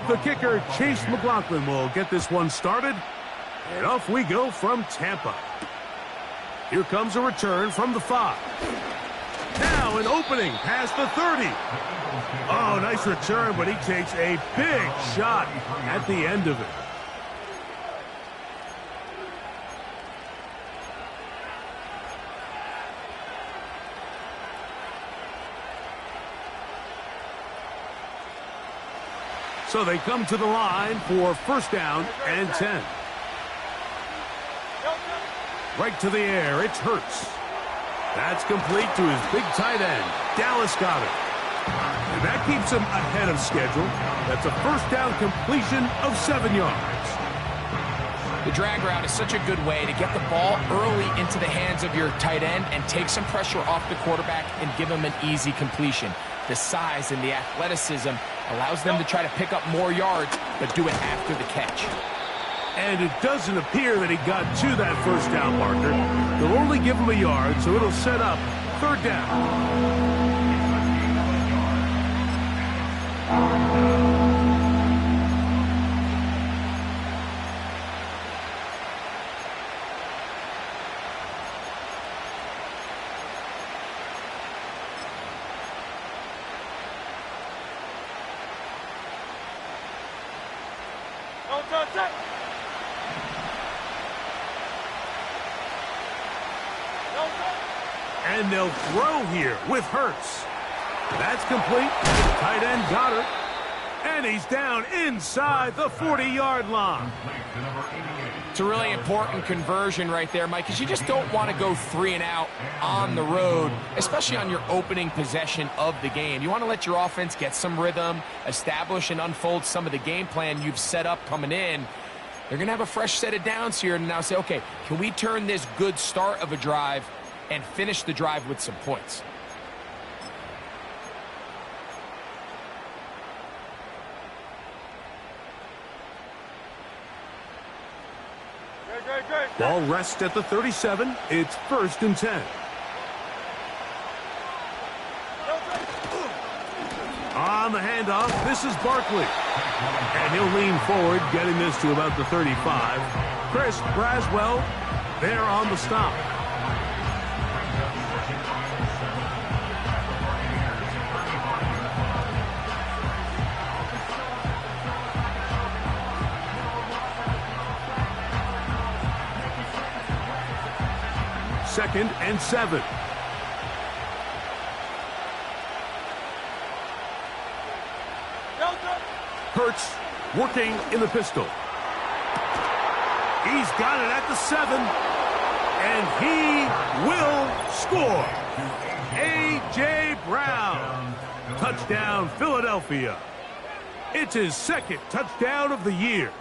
The kicker, Chase McLaughlin, will get this one started. And off we go from Tampa. Here comes a return from the 5. Now an opening past the 30. Oh, nice return, but he takes a big shot at the end of it. So they come to the line for first down and 10. Right to the air, it's Hurts. That's complete to his big tight end, Dallas Goedert. And that keeps him ahead of schedule. That's a first down completion of 7 yards. The drag route is such a good way to get the ball early into the hands of your tight end and take some pressure off the quarterback and give him an easy completion. The size and the athleticism allows them to try to pick up more yards, but do it after the catch. And it doesn't appear that he got to that first down marker. They'll only give him a yard, so it'll set up third down. And they'll throw here with Hurts. That's complete. Tight end Goedert. And he's down inside the 40-yard line. It's a really important conversion right there, Mike, because you just don't want to go 3 and out on the road, especially on your opening possession of the game. You want to let your offense get some rhythm, establish and unfold some of the game plan you've set up coming in. They're going to have a fresh set of downs here and now say, okay, can we turn this good start of a drive and finish the drive with some points? Ball rests at the 37. It's first and 10. On the handoff, this is Barkley. And he'll lean forward, getting this to about the 35. Chris Braswell there on the stop. Second and 7. Hurts working in the pistol. He's got it at the 7. And he will score. A.J. Brown. Touchdown, Philadelphia. It's his second touchdown of the year.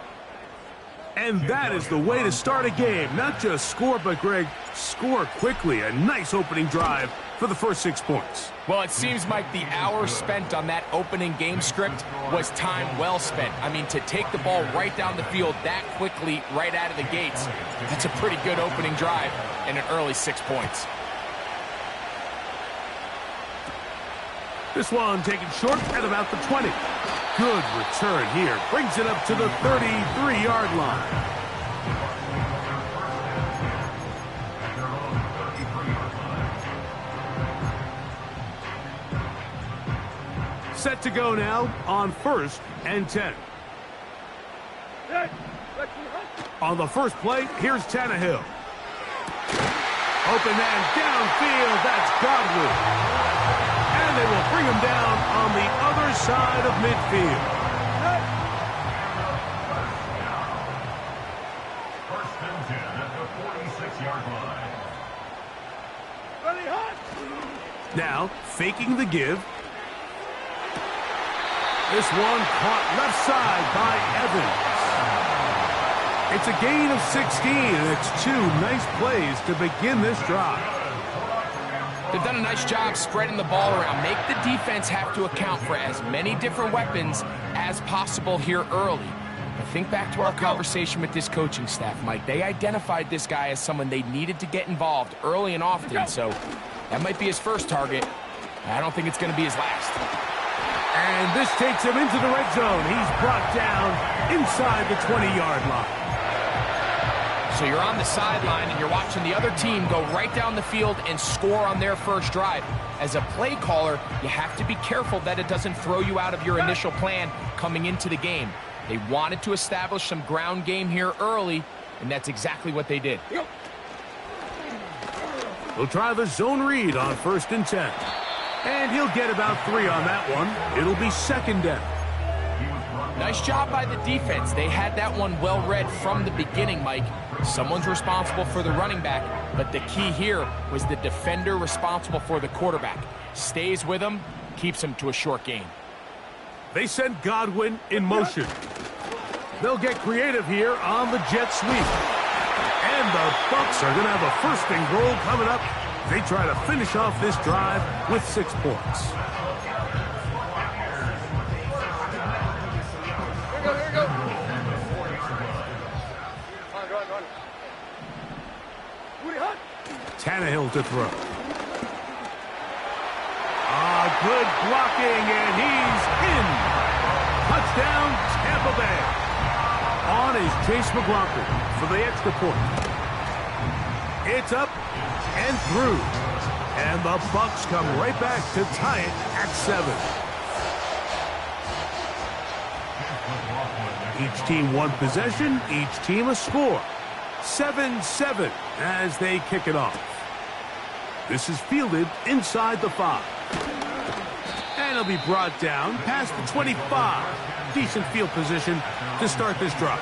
And that is the way to start a game. Not just score, but, Greg, score quickly. A nice opening drive for the first 6 points. Well, it seems like the hour spent on that opening game script was time well spent. I mean, to take the ball right down the field that quickly right out of the gates, that's a pretty good opening drive and an early 6 points. This one taken short at about the 20. Good return here. Brings it up to the 33-yard line. Set to go now on first and 10. On the first play, here's Tannehill. Open man downfield, that's Godwin. And they will bring him down on the other side of midfield. First and 10 at the 46-yard line. Now, faking the give. This one caught left side by Evans. It's a gain of 16, and it's 2 nice plays to begin this drive. They've done a nice job spreading the ball around. Make the defense have to account for as many different weapons as possible here early. But think back to our conversation with this coaching staff, Mike. They identified this guy as someone they needed to get involved early and often, so that might be his first target. I don't think it's going to be his last. And this takes him into the red zone. He's brought down inside the 20-yard line. So you're on the sideline and you're watching the other team go right down the field and score on their first drive. As a play caller, you have to be careful that it doesn't throw you out of your initial plan coming into the game. They wanted to establish some ground game here early, and that's exactly what they did. We'll try the zone read on 1st and 10. And he'll get about 3 on that one. It'll be 2nd down. Nice job by the defense. They had that one well read from the beginning, Mike. Someone's responsible for the running back, but the key here was the defender responsible for the quarterback. Stays with him, keeps him to a short gain. They send Godwin in motion. They'll get creative here on the jet sweep. And the Bucs are going to have a 1st and goal coming up. They try to finish off this drive with 6 points. Tannehill to throw. Good blocking, and he's in. Touchdown, Tampa Bay. On is Chase McLaughlin for the extra point. It's up and through. And the Bucs come right back to tie it at 7. Each team one possession, each team a score. 7-7 as they kick it off. This is fielded inside the 5. And it'll be brought down past the 25. Decent field position to start this drive.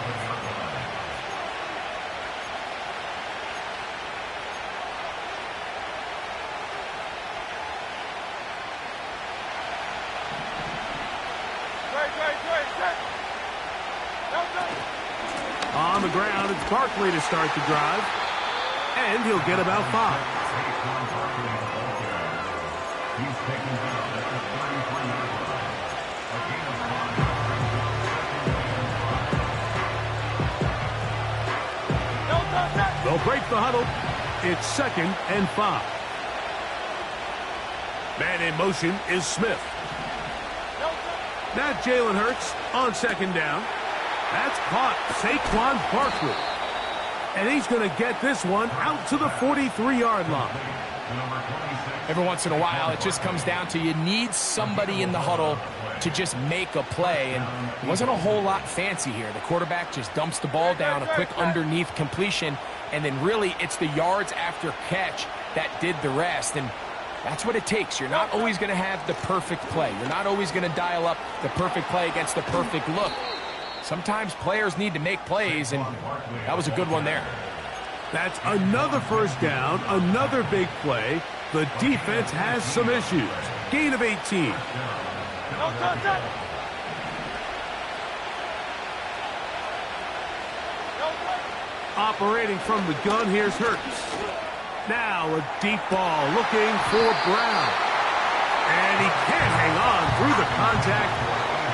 On the ground, it's Barkley to start the drive. And he'll get about 5. They'll break the huddle. It's 2nd and 5. Man in motion is Smith. Now Jalen Hurts on 2nd down. That's caught. Saquon Barkley. And he's going to get this one out to the 43-yard line. Every once in a while, it just comes down to you need somebody in the huddle to just make a play. And it wasn't a whole lot fancy here. The quarterback just dumps the ball down, a quick underneath completion, and then really it's the yards after catch that did the rest. And that's what it takes. You're not always going to have the perfect play. You're not always going to dial up the perfect play against the perfect look. Sometimes players need to make plays, and that was a good one there. That's another 1st down, another big play. The defense has some issues. Gain of 18. Operating from the gun, here's Hurts. Now a deep ball looking for Brown. And he can't hang on through the contact.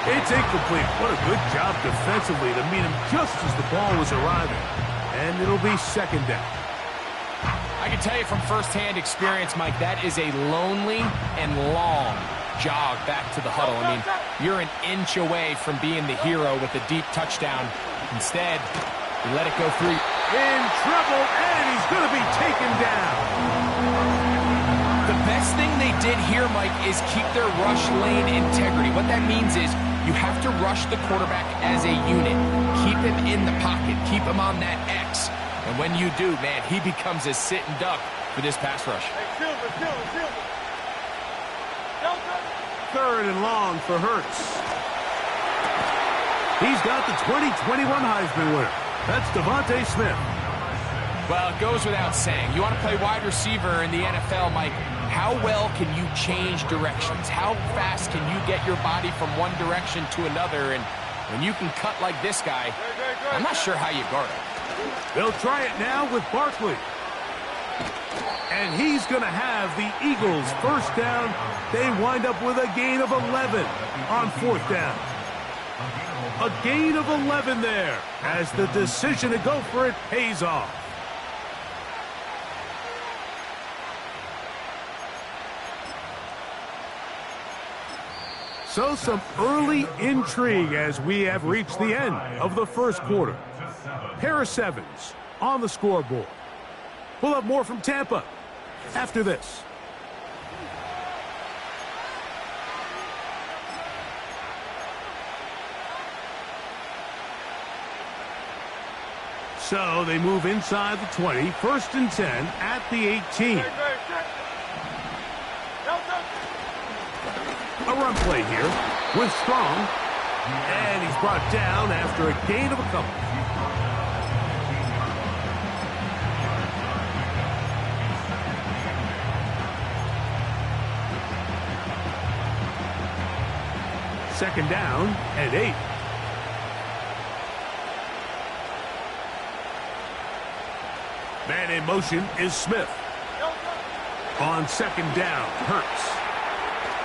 It's incomplete. What a good job defensively to meet him just as the ball was arriving. And it'll be 2nd down. I can tell you from firsthand experience, Mike, that is a lonely and long jog back to the huddle. I mean, you're an inch away from being the hero with a deep touchdown. Instead, you let it go through. In trouble, and he's going to be taken down. The best thing they did here, Mike, is keep their rush lane integrity. What that means is you have to rush the quarterback as a unit. Keep him in the pocket. Keep him on that X. And when you do, man, he becomes a sitting duck for this pass rush. 3rd and long for Hurts. He's got the 2021 Heisman winner. That's Devontae Smith. Well, it goes without saying. You want to play wide receiver in the NFL, Mike, how well can you change directions? How fast can you get your body from one direction to another? And when you can cut like this guy, I'm not sure how you guard it. They'll try it now with Barkley. And he's going to have the Eagles 1st down. They wind up with a gain of 11 on 4th down. A gain of 11 there as the decision to go for it pays off. So some early intrigue as we have reached the end of the first quarter. Pair of sevens on the scoreboard. We'll have more from Tampa after this. So they move inside the 20, 1st and 10 at the 18. A run play here with Strong, and he's brought down after a gain of a couple. Second down and 8. Man in motion is Smith. On second down, Hurts.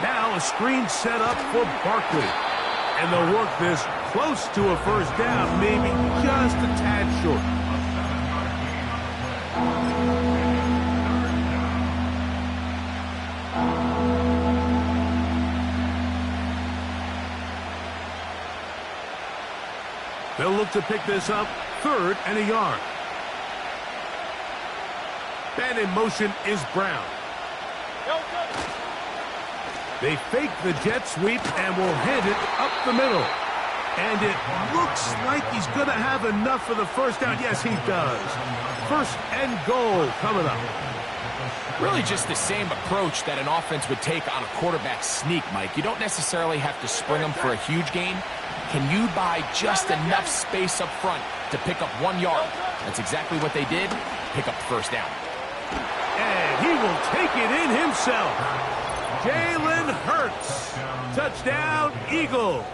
Now a screen set up for Barkley. And they'll work this close to a first down, maybe just a tad short. They'll look to pick this up, 3rd and a yard. Man in motion is Brown. They fake the jet sweep and will hand it up the middle. And it looks like he's going to have enough for the first down. Yes, he does. 1st and goal coming up. Really just the same approach that an offense would take on a quarterback sneak, Mike. You don't necessarily have to spring them for a huge gain. Can you buy just enough space up front to pick up 1 yard? That's exactly what they did. Pick up the first down. And he will take it in himself. Jalen Hurts. Touchdown, Eagles.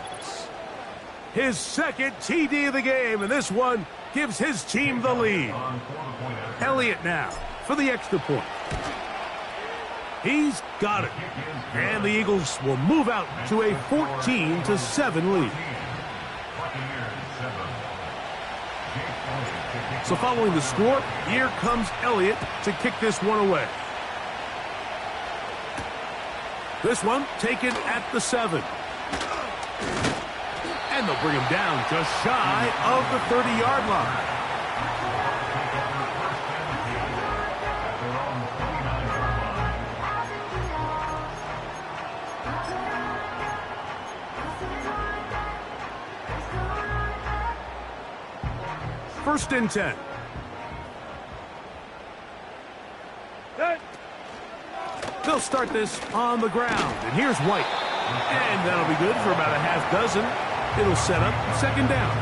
His 2nd TD of the game, and this one gives his team the lead. Elliott now for the extra point. He's got it. And the Eagles will move out to a 14-7 lead. So following the score, here comes Elliott to kick this one away. This one taken at the 7. And they'll bring him down just shy of the 30-yard line. First and 10. They'll start this on the ground, and here's White. And that'll be good for about a half dozen. It'll set up 2nd down.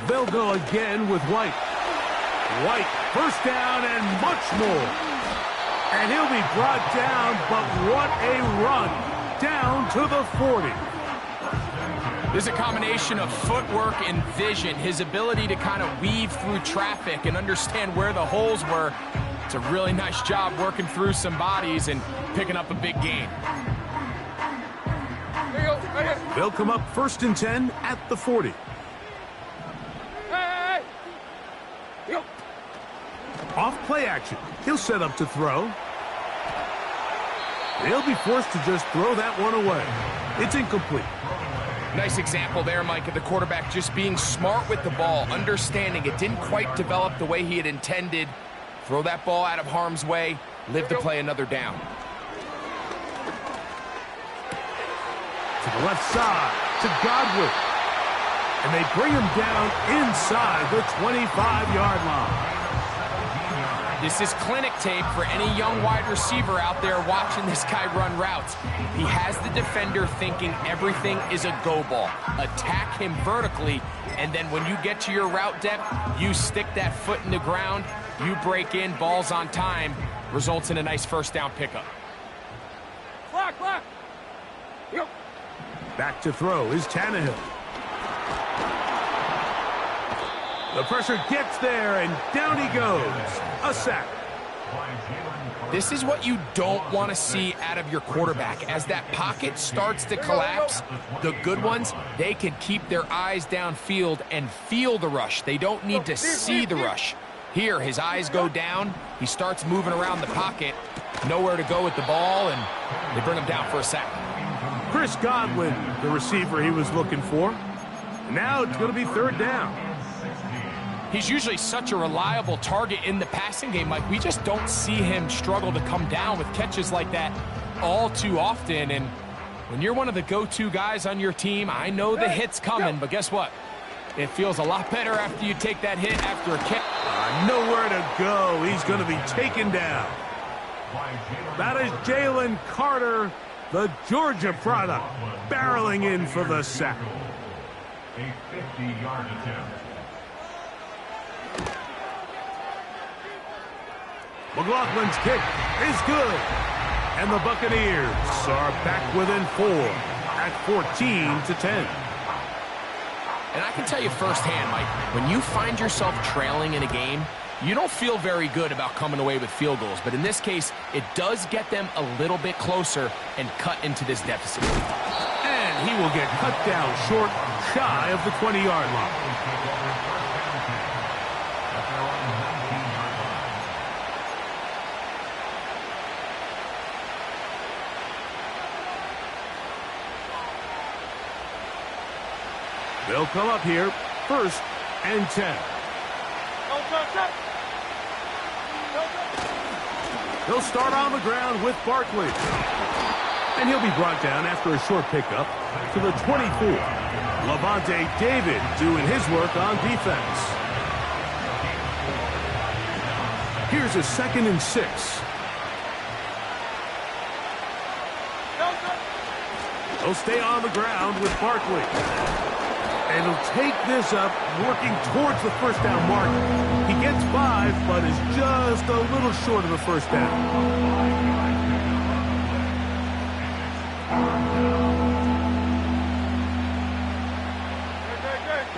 They'll go again with White. White, 1st down and much more. And he'll be brought down, but what a run down to the 40. There's a combination of footwork and vision, his ability to kind of weave through traffic and understand where the holes were. It's a really nice job working through some bodies and picking up a big gain. They'll come up 1st and 10 at the 40. Off play action. He'll set up to throw. He'll be forced to just throw that one away. It's incomplete. Nice example there, Mike, of the quarterback just being smart with the ball, understanding it didn't quite develop the way he had intended. Throw that ball out of harm's way, live to play another down. To the left side, to Godwin. And they bring him down inside the 25-yard line. This is clinic tape for any young wide receiver out there watching this guy run routes. He has the defender thinking everything is a go ball. Attack him vertically, and then when you get to your route depth, you stick that foot in the ground, you break in, balls on time, results in a nice 1st down pickup. Block. Yep. Back to throw is Tannehill. The pressure gets there, and down he goes. A sack. This is what you don't want to see out of your quarterback. As that pocket starts to collapse, the good ones, they can keep their eyes downfield and feel the rush. They don't need to see the rush. Here, his eyes go down. He starts moving around the pocket. Nowhere to go with the ball, and they bring him down for a sack. Chris Godwin, the receiver he was looking for. Now it's going to be third down. He's usually such a reliable target in the passing game, Mike. We just don't see him struggle to come down with catches like that all too often. And when you're one of the go-to guys on your team, I know the hit's coming, but guess what? It feels a lot better after you take that hit after a catch. Nowhere to go. He's going to be taken down. That is Jalen Carter, the Georgia product, barreling in for the sack. A 50-yard attempt. McLaughlin's kick is good. And the Buccaneers are back within 4 at 14-10. And I can tell you firsthand, Mike, when you find yourself trailing in a game, you don't feel very good about coming away with field goals. But in this case, it does get them a little bit closer and cut into this deficit. And he will get cut down short, shy of the 20-yard line. They'll come up here, 1st and 10. They'll start on the ground with Barkley. And he'll be brought down after a short pickup to the 24. Levante David doing his work on defense. Here's a 2nd and 6. They'll stay on the ground with Barkley. And he'll take this up, working towards the first down mark. He gets 5, but is just a little short of the first down.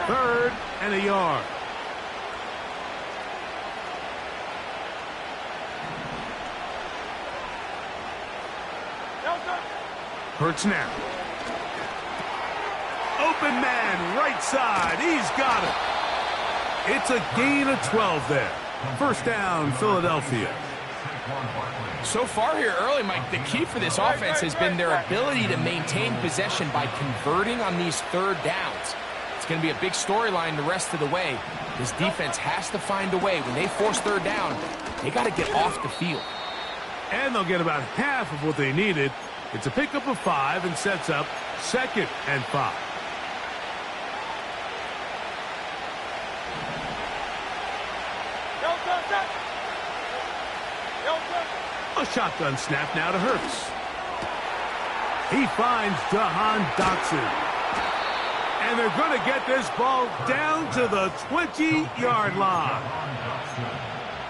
3rd and a yard. Hurts now. Open man, right side. He's got it. It's a gain of 12 there. 1st down, Philadelphia. So far here early, Mike, the key for this offense has been their ability to maintain possession by converting on these 3rd downs. It's going to be a big storyline the rest of the way. This defense has to find a way. When they force 3rd down, they got to get off the field. And they'll get about half of what they needed. It's a pickup of 5 and sets up 2nd and 5. A shotgun snap now to Hurts. He finds Jahan Dotson. And they're going to get this ball down to the 20-yard line.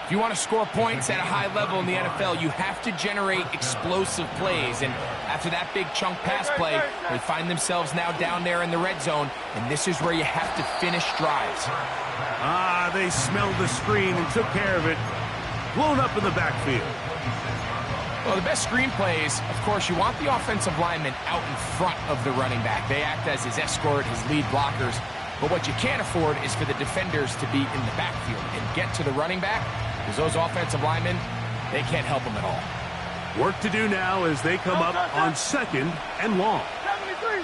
If you want to score points at a high level in the NFL, you have to generate explosive plays. And after that big chunk pass play, they find themselves now down there in the red zone. And this is where you have to finish drives. They smelled the screen and took care of it. Blown up in the backfield. Well, the best screen plays, of course, you want the offensive lineman out in front of the running back. They act as his escort, his lead blockers. But what you can't afford is for the defenders to be in the backfield and get to the running back, because those offensive linemen, they can't help them at all. Work to do now as they come up on 2nd and long. 73.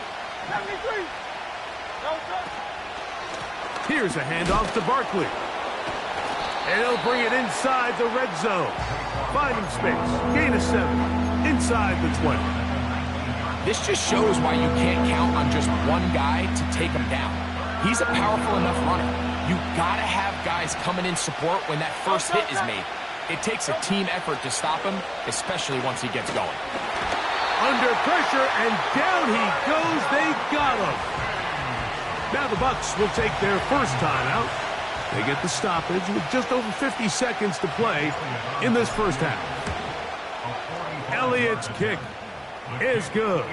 Here's a handoff to Barkley. And he'll bring it inside the red zone. Finding space. Gain of 7. Inside the 20. This just shows why you can't count on just one guy to take him down. He's a powerful enough runner. You got to have guys coming in support when that first hit is made. It takes a team effort to stop him, especially once he gets going. Under pressure, and down he goes. They got him. Now the Bucs will take their first timeout. They get the stoppage with just over 50 seconds to play in this first half. Elliott's kick is good.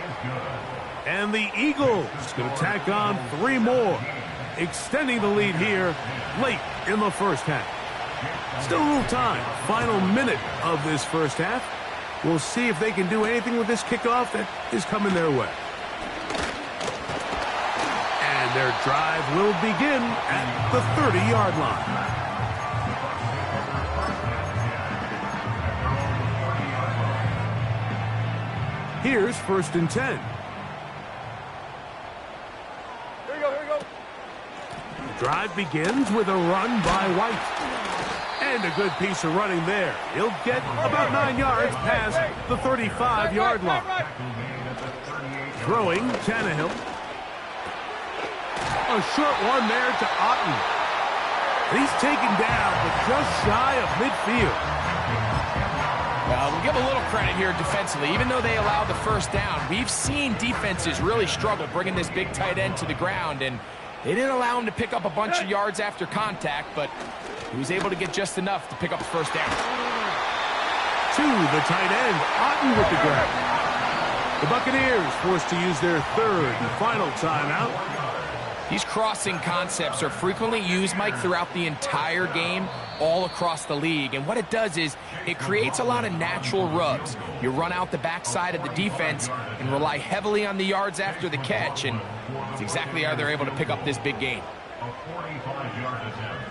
And the Eagles going to tack on 3 more, extending the lead here late in the first half. Still a little time. Final minute of this first half. We'll see if they can do anything with this kickoff that is coming their way. And their drive will begin at the 30-yard line. Here's 1st and 10. Here we go. The drive begins with a run by White. And a good piece of running there. He'll get about 9 yards past the 35-yard line. Throwing, Tannehill. A short one there to Otten. He's taken down, but just shy of midfield. Well, we'll give a little credit here defensively. Even though they allowed the first down, we've seen defenses really struggle bringing this big tight end to the ground, and they didn't allow him to pick up a bunch of yards after contact, but he was able to get just enough to pick up the first down. To the tight end, Otten with the grab. The Buccaneers forced to use their 3rd and final timeout. These crossing concepts are frequently used, Mike, throughout the entire game, all across the league. And what it does is it creates a lot of natural rubs. You run out the backside of the defense and rely heavily on the yards after the catch, and it's exactly how they're able to pick up this big gain. A 45-yard attempt.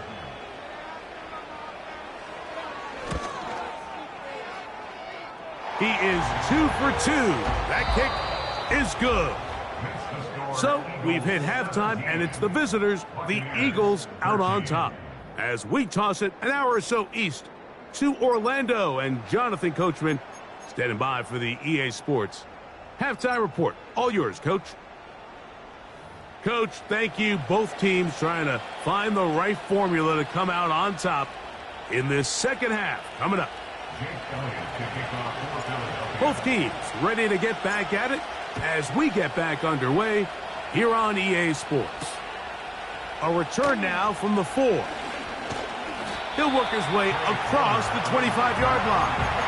He is 2 for 2. That kick is good. So we've hit halftime, and it's the visitors, the Eagles, out on top. As we toss it an hour or so east to Orlando, and Jonathan Coachman standing by for the EA Sports halftime report. All yours, Coach. Coach, thank you. Both teams trying to find the right formula to come out on top in this second half. Coming up. Both teams ready to get back at it as we get back underway here on EA Sports. A return now from the 4. He'll work his way across the 25-yard line.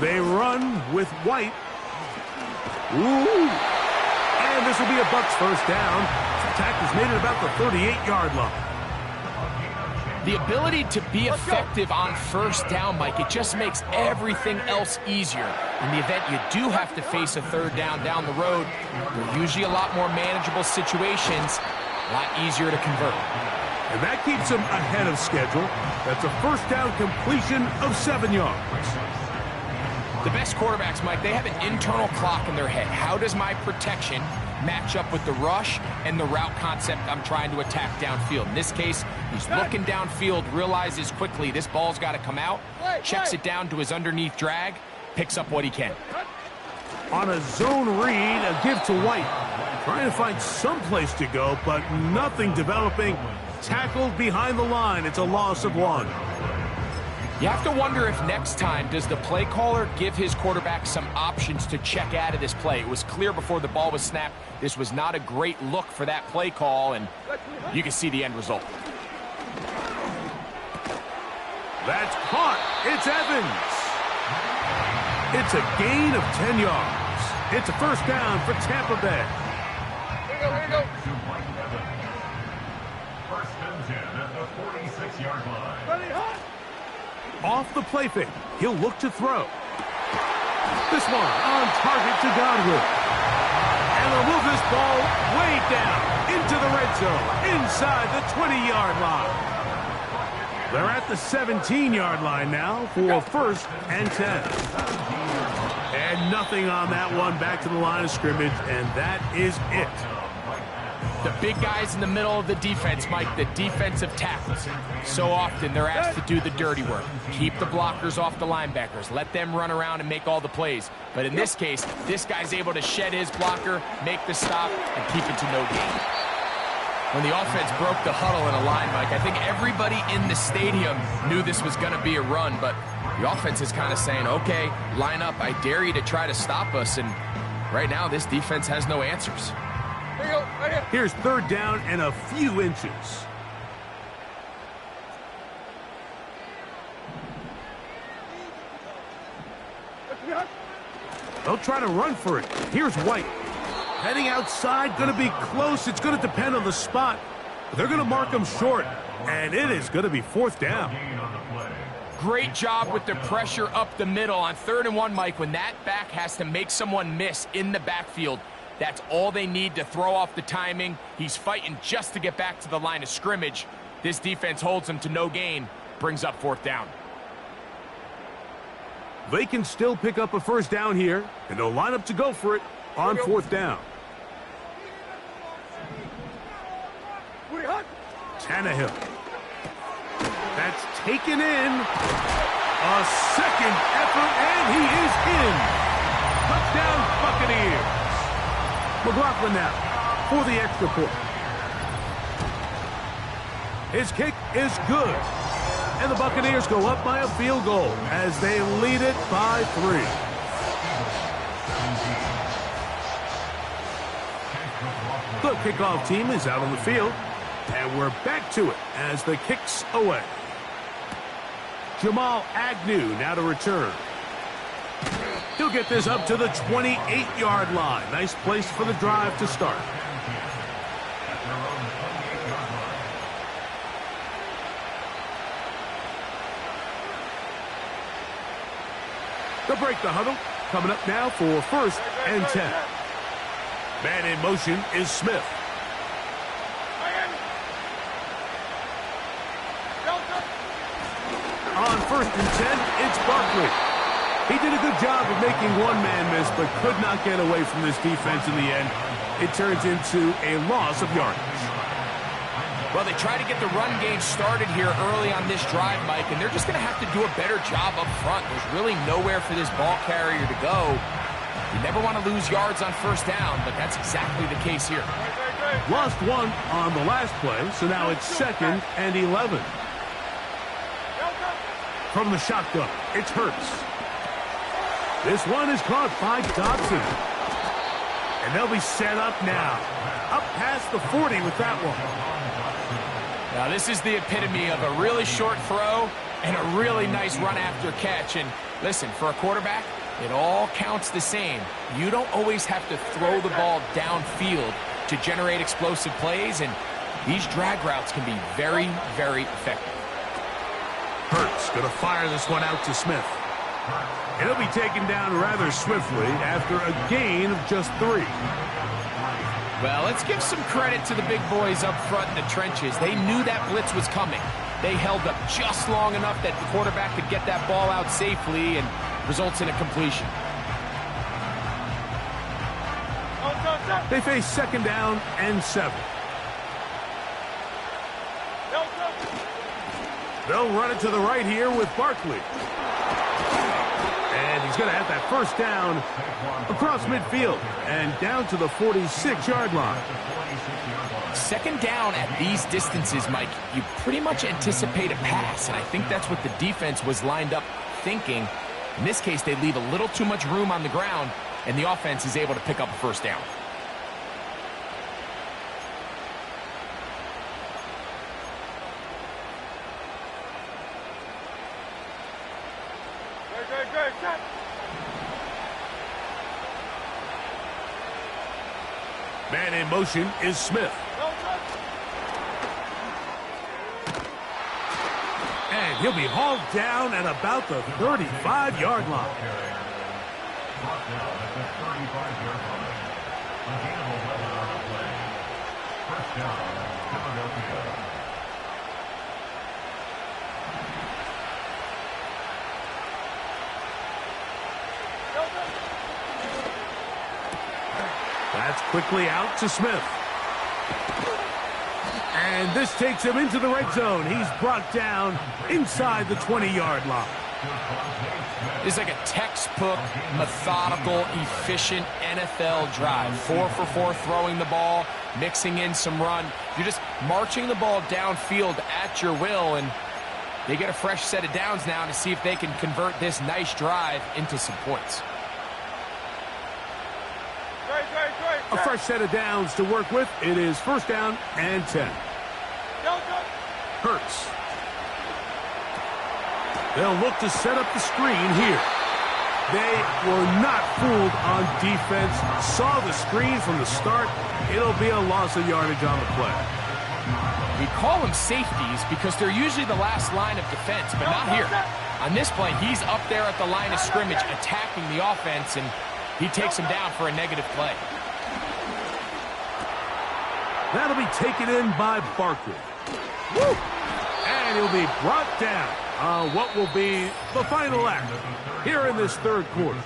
They run with White. Ooh. And this will be a Bucs first down. The tackle's made it about the 38-yard line. The ability to be effective on first down, Mike, it just makes everything else easier. In the event you do have to face a 3rd down the road, they're usually a lot more manageable situations, a lot easier to convert. And that keeps them ahead of schedule. That's a first down completion of 7 yards. The best quarterbacks, Mike, they have an internal clock in their head. How does my protection match up with the rush and the route concept I'm trying to attack downfield? In this case, he's looking downfield, realizes quickly this ball's got to come out, checks it down to his underneath drag, picks up what he can. On a zone read, a give to White. Trying to find some place to go, but nothing developing. Tackled behind the line. It's a loss of 1. You have to wonder if next time, does the play caller give his quarterback some options to check out of this play? It was clear before the ball was snapped, this was not a great look for that play call, and you can see the end result. That's caught. It's Evans. It's a gain of 10 yards. It's a first down for Tampa Bay. Here we go. First and 10 at the 46-yard line. Ready, hot. Off the play fake, he'll look to throw. This one on target to Godwin. And they'll move this ball way down into the red zone, inside the 20-yard line. They're at the 17-yard line now for first and 10. And nothing on that one, back to the line of scrimmage, and that is it. The big guys in the middle of the defense, Mike, the defensive tackles. So often they're asked to do the dirty work. Keep the blockers off the linebackers. Let them run around and make all the plays. But in this case, this guy's able to shed his blocker, make the stop, and keep it to no gain. When the offense broke the huddle in a line, Mike, I think everybody in the stadium knew this was going to be a run, but the offense is kind of saying, okay, line up, I dare you to try to stop us, and right now this defense has no answers. Here we go, right here. Here's 3rd down and a few inches. They'll try to run for it. Here's White. Heading outside, going to be close. It's going to depend on the spot. They're going to mark him short, and it is going to be 4th down. Great job with the pressure up the middle on 3rd and 1, Mike. When that back has to make someone miss in the backfield, that's all they need to throw off the timing. He's fighting just to get back to the line of scrimmage. This defense holds him to no gain, brings up 4th down. They can still pick up a 1st down here, and they'll line up to go for it on 4th down. Tannehill. That's taken in. A second effort, and he is in. Touchdown, Buccaneers. McLaughlin now for the extra point. His kick is good. And the Buccaneers go up by a field goal as they lead it by 3. The kickoff team is out on the field. And we're back to it as the kick's away. Jamal Agnew now to return. He'll get this up to the 28-yard line. Nice place for the drive to start. They'll break the huddle. Coming up now for 1st and 10. Man in motion is Smith. On 1st and 10, it's Barkley. He did a good job of making one man miss, but could not get away from this defense in the end. It turns into a loss of yardage. Well, they try to get the run game started here early on this drive, Mike, and they're just going to have to do a better job up front. There's really nowhere for this ball carrier to go. You never want to lose yards on 1st down, but that's exactly the case here. Lost 1 on the last play, so now it's 2nd and 11. From the shotgun, it's Hurts. This one is caught by Dodson. And they'll be set up now. Up past the 40 with that one. Now, this is the epitome of a really short throw and a really nice run after catch. And listen, for a quarterback, it all counts the same. You don't always have to throw the ball downfield to generate explosive plays, and these drag routes can be very, very effective. Hurts going to fire this one out to Smith. And he'll be taken down rather swiftly after a gain of just 3. Well, let's give some credit to the big boys up front in the trenches. They knew that blitz was coming. They held up just long enough that the quarterback could get that ball out safely and results in a completion. They face 2nd down and 7. They'll run it to the right here with Barkley. And he's going to have that 1st down across midfield and down to the 46-yard line. 2nd down at these distances, Mike, you pretty much anticipate a pass, and I think that's what the defense was lined up thinking. In this case, they leave a little too much room on the ground, and the offense is able to pick up a 1st down. Man in motion is Smith. And he'll be hauled down at about the 35-yard line. That's quickly out to Smith. And this takes him into the red zone. He's brought down inside the 20-yard line. It's like a textbook, methodical, efficient NFL drive. 4 for 4 throwing the ball, mixing in some run. You're just marching the ball downfield at your will, and they get a fresh set of downs now to see if they can convert this nice drive into some points. A fresh set of downs to work with. It is 1st down and 10. Hurts. They'll look to set up the screen here. They were not fooled on defense. Saw the screen from the start. It'll be a loss of yardage on the play. We call them safeties because they're usually the last line of defense, but not here. On this play, he's up there at the line of scrimmage attacking the offense, and he takes him down for a negative play. That'll be taken in by Barkley. Woo! And he'll be brought down on what will be the final act here in this third quarter.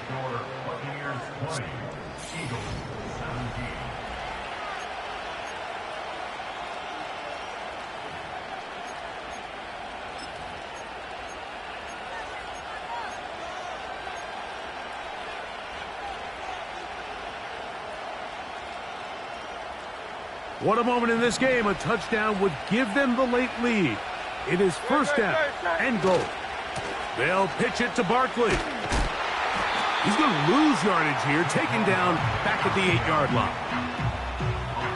What a moment in this game. A touchdown would give them the late lead. It is first down and goal. They'll pitch it to Barkley. He's going to lose yardage here, taken down back at the 8-yard line.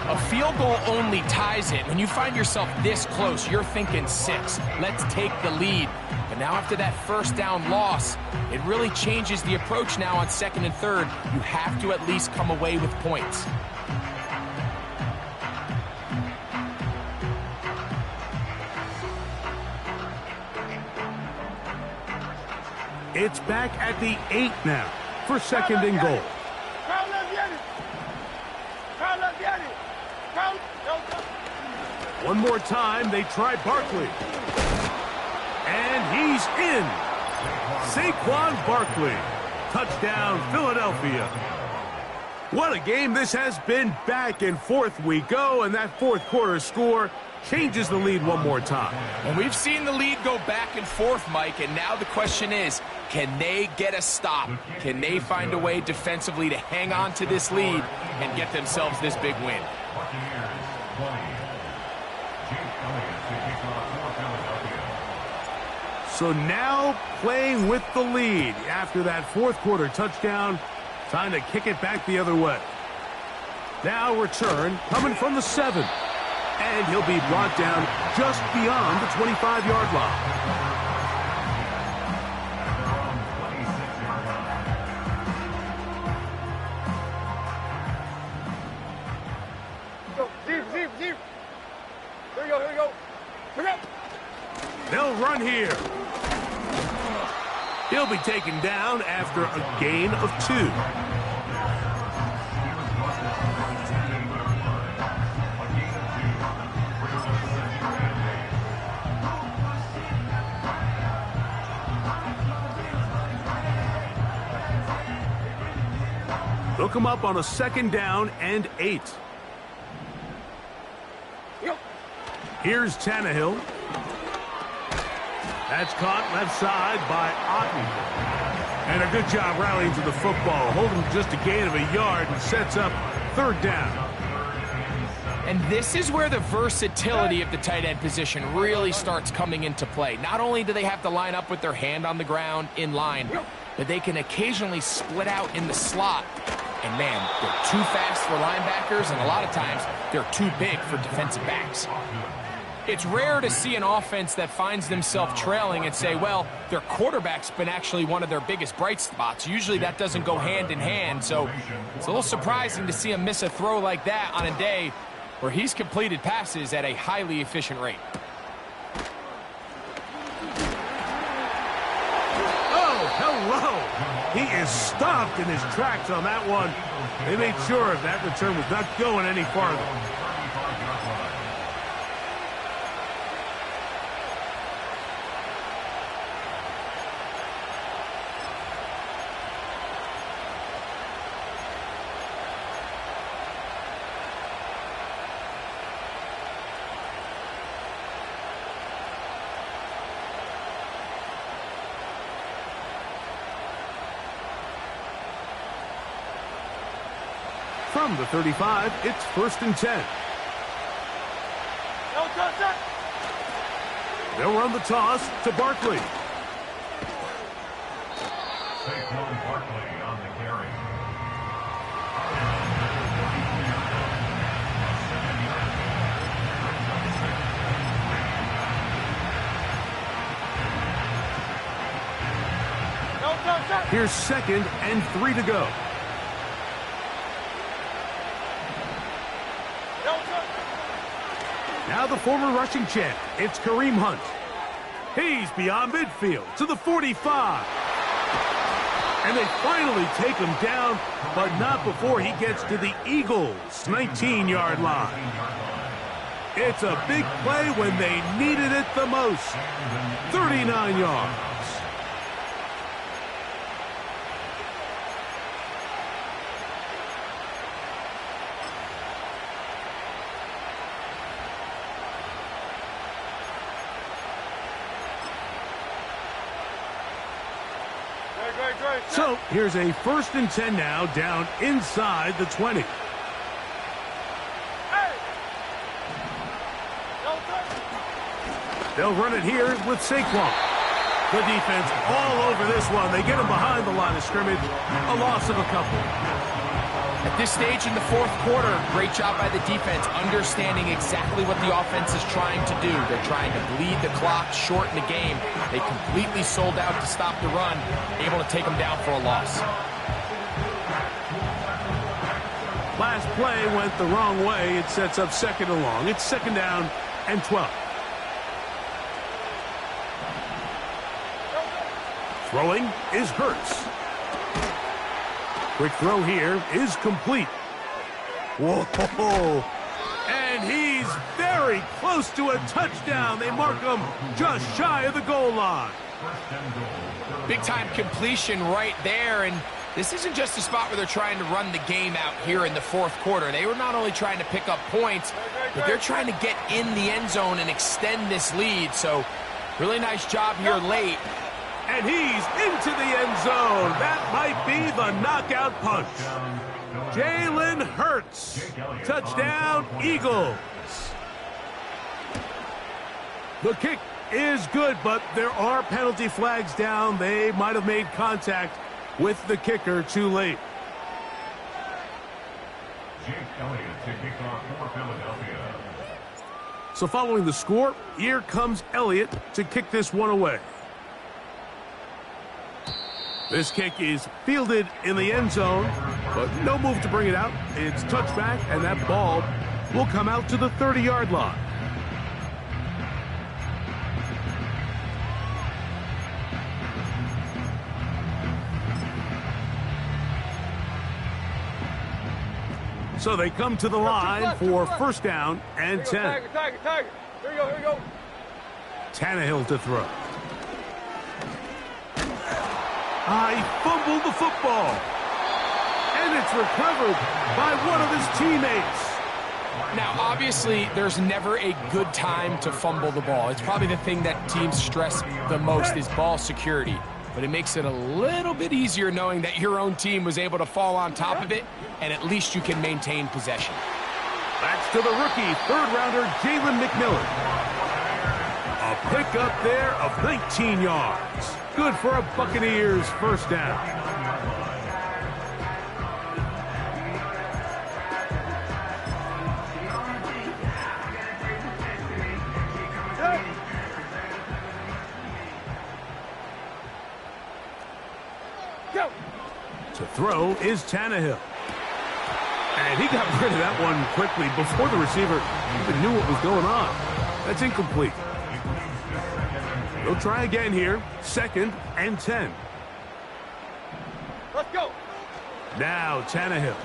A field goal only ties it. When you find yourself this close, you're thinking 6. Let's take the lead. But now after that first down loss, it really changes the approach now on second and third. You have to at least come away with points. It's back at the 8 now for second and goal. One more time, they try Barkley. And he's in. Saquon Barkley. Touchdown, Philadelphia. What a game this has been. Back and forth we go, and that fourth quarter score changes the lead one more time. And we've seen the lead go back and forth, Mike, and now the question is, can they get a stop? Can they find a way defensively to hang on to this lead and get themselves this big win? So now playing with the lead after that fourth quarter touchdown, time to kick it back the other way. Now return coming from the 7. And he'll be brought down just beyond the 25-yard line. Deep. Here we go. Pick up. They'll run here. He'll be taken down after a gain of 2. They'll come up on a second down and 8. Here's Tannehill. That's caught left side by Otten. And a good job rallying to the football. Holding just a gain of a yard and sets up third down. And this is where the versatility of the tight end position really starts coming into play. Not only do they have to line up with their hand on the ground in line, but they can occasionally split out in the slot. And man, they're too fast for linebackers, and a lot of times they're too big for defensive backs. It's rare to see an offense that finds themselves trailing and say, well, their quarterback's been actually one of their biggest bright spots. Usually that doesn't go hand in hand, so it's a little surprising to see him miss a throw like that on a day where he's completed passes at a highly efficient rate. Oh, hello! He is stopped in his tracks on that one. They made sure that return was not going any farther. From the 35, it's first and 10. They'll run the toss to Barkley. Saquon Barkley on the carry. No, Here's 2nd and 3 to go. Now the former rushing champ, it's Kareem Hunt. He's beyond midfield to the 45. And they finally take him down, but not before he gets to the Eagles' 19-yard line. It's a big play when they needed it the most. 39 yards. So here's a 1st and 10 now, down inside the 20. They'll run it here with Saquon. The defense all over this one. They get him behind the line of scrimmage. A loss of a couple. At this stage in the 4th quarter, great job by the defense, understanding exactly what the offense is trying to do. They're trying to bleed the clock, shorten the game. They completely sold out to stop the run, able to take them down for a loss. Last play went the wrong way. It sets up 2nd and long. It's 2nd down and 12. Throwing is Hurts. Quick throw here is complete. Whoa! And he's very close to a touchdown. They mark him just shy of the goal line. Big-time completion right there, and this isn't just a spot where they're trying to run the game out here in the 4th quarter. They were not only trying to pick up points, but they're trying to get in the end zone and extend this lead. So, really nice job here late. And he's into the end zone. That might be the knockout punch. Jalen Hurts. Touchdown, Eagles. The kick is good, but there are penalty flags down. They might have made contact with the kicker too late. Jake Elliott to kick off for Philadelphia. So following the score, here comes Elliott to kick this one away. This kick is fielded in the end zone, but no move to bring it out. It's touchback, and that ball will come out to the 30-yard line. So they come to the line for 1st down and 10. Tiger. Here we go. Tannehill to throw. He fumbled the football. And it's recovered by one of his teammates. Now, obviously, there's never a good time to fumble the ball. It's probably the thing that teams stress the most is ball security. But it makes it a little bit easier knowing that your own team was able to fall on top of it, and at least you can maintain possession. That's to the rookie, 3rd-rounder Jalen McMillan. A pickup there of 19 yards. Good for a Buccaneers 1st down. Go. To throw is Tannehill. And he got rid of that one quickly before the receiver even knew what was going on. That's incomplete. They'll try again here. 2nd and 10. Let's go. Now Tannehill.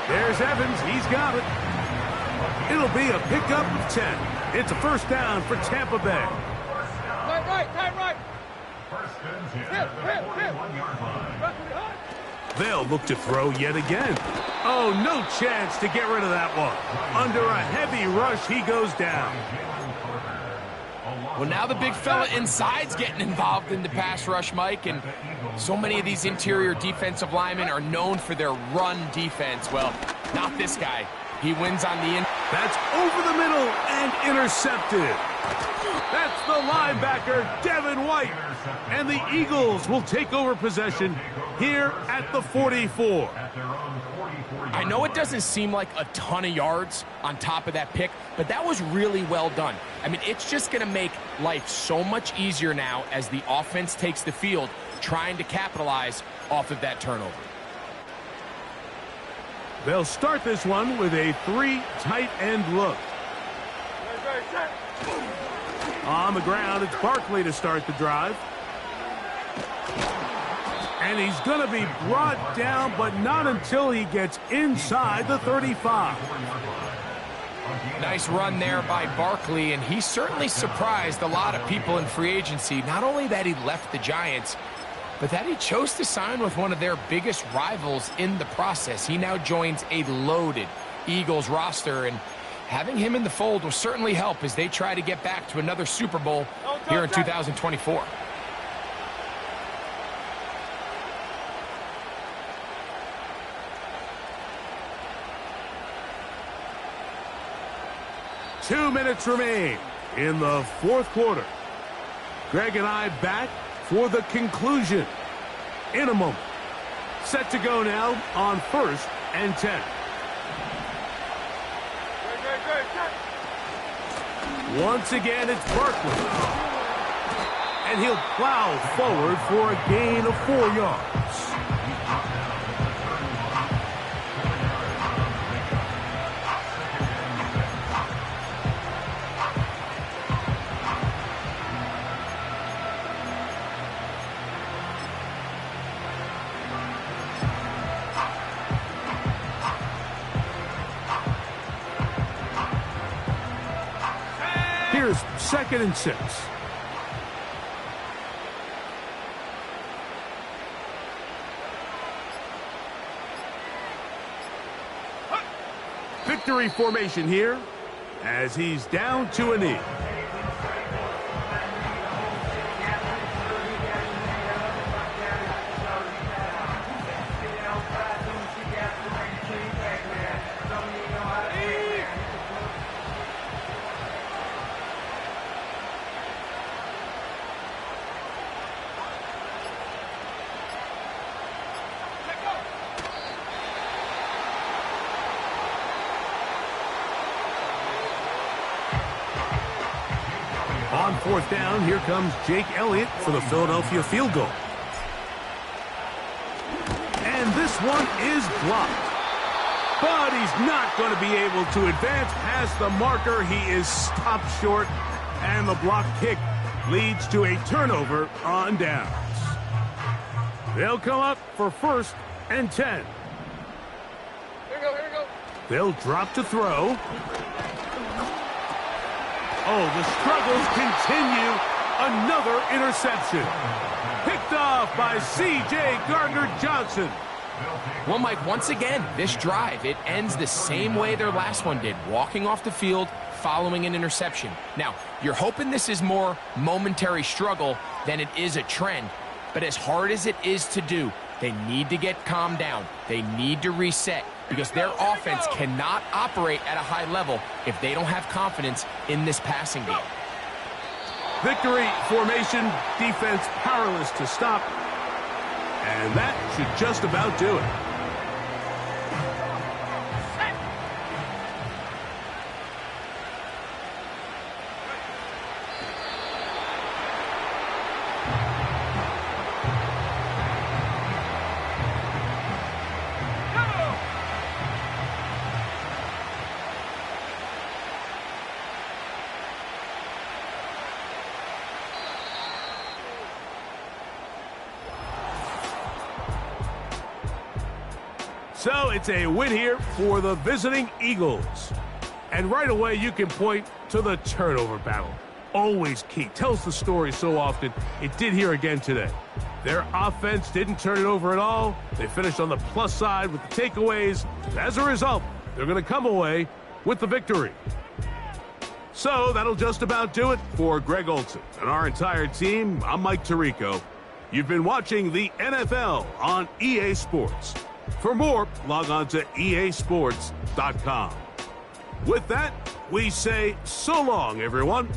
There's Evans. He's got it. It'll be a pickup of 10. It's a 1st down for Tampa Bay. Right. First and 10 at the 41-yard line. They'll look to throw yet again. Oh, no chance to get rid of that one. Under a heavy rush, he goes down. Well, now the big fella inside's getting involved in the pass rush, Mike, and so many of these interior defensive linemen are known for their run defense. Well, not this guy. He wins on the in. That's over the middle and intercepted. That's the linebacker, Devin White. And the Eagles will take over possession here at the 44. I know it doesn't seem like a ton of yards on top of that pick, but that was really well done. I mean, it's just going to make life so much easier now as the offense takes the field, trying to capitalize off of that turnover. They'll start this one with a 3 tight end look. On the ground, it's Barkley to start the drive. And he's going to be brought down, but not until he gets inside the 35. Nice run there by Barkley, and he certainly surprised a lot of people in free agency. Not only that he left the Giants, but that he chose to sign with one of their biggest rivals in the process. He now joins a loaded Eagles roster, and having him in the fold will certainly help as they try to get back to another Super Bowl here in 2024. Two minutes remain in the fourth quarter. Greg and I back for the conclusion in a moment. Set to go now on 1st and 10. Once again, it's Barkley. And he'll plow forward for a gain of 4 yards. Here's 2nd and 6. Victory formation here as he's down to a knee. On 4th down, here comes Jake Elliott for the Philadelphia field goal. And this one is blocked. But he's not going to be able to advance past the marker. He is stopped short, and the block kick leads to a turnover on downs. They'll come up for 1st and 10. Here we go, here we go. They'll drop to throw. Oh, the struggles continue. Another interception. Picked off by C.J. Gardner-Johnson. Well, Mike, once again, this drive, it ends the same way their last one did, walking off the field following an interception. Now, you're hoping this is more momentary struggle than it is a trend, but as hard as it is to do, they need to get calmed down. They need to reset because their offense cannot operate at a high level if they don't have confidence in this passing game. Victory formation, defense powerless to stop. And that should just about do it. So it's a win here for the visiting Eagles. And right away you can point to the turnover battle. Always key. Tells the story so often. It did here again today. Their offense didn't turn it over at all. They finished on the plus side with the takeaways. As a result, they're going to come away with the victory. So that'll just about do it for Greg Olsen and our entire team. I'm Mike Tirico. You've been watching the NFL on EA Sports. For more, log on to easports.com. With that, we say so long, everyone.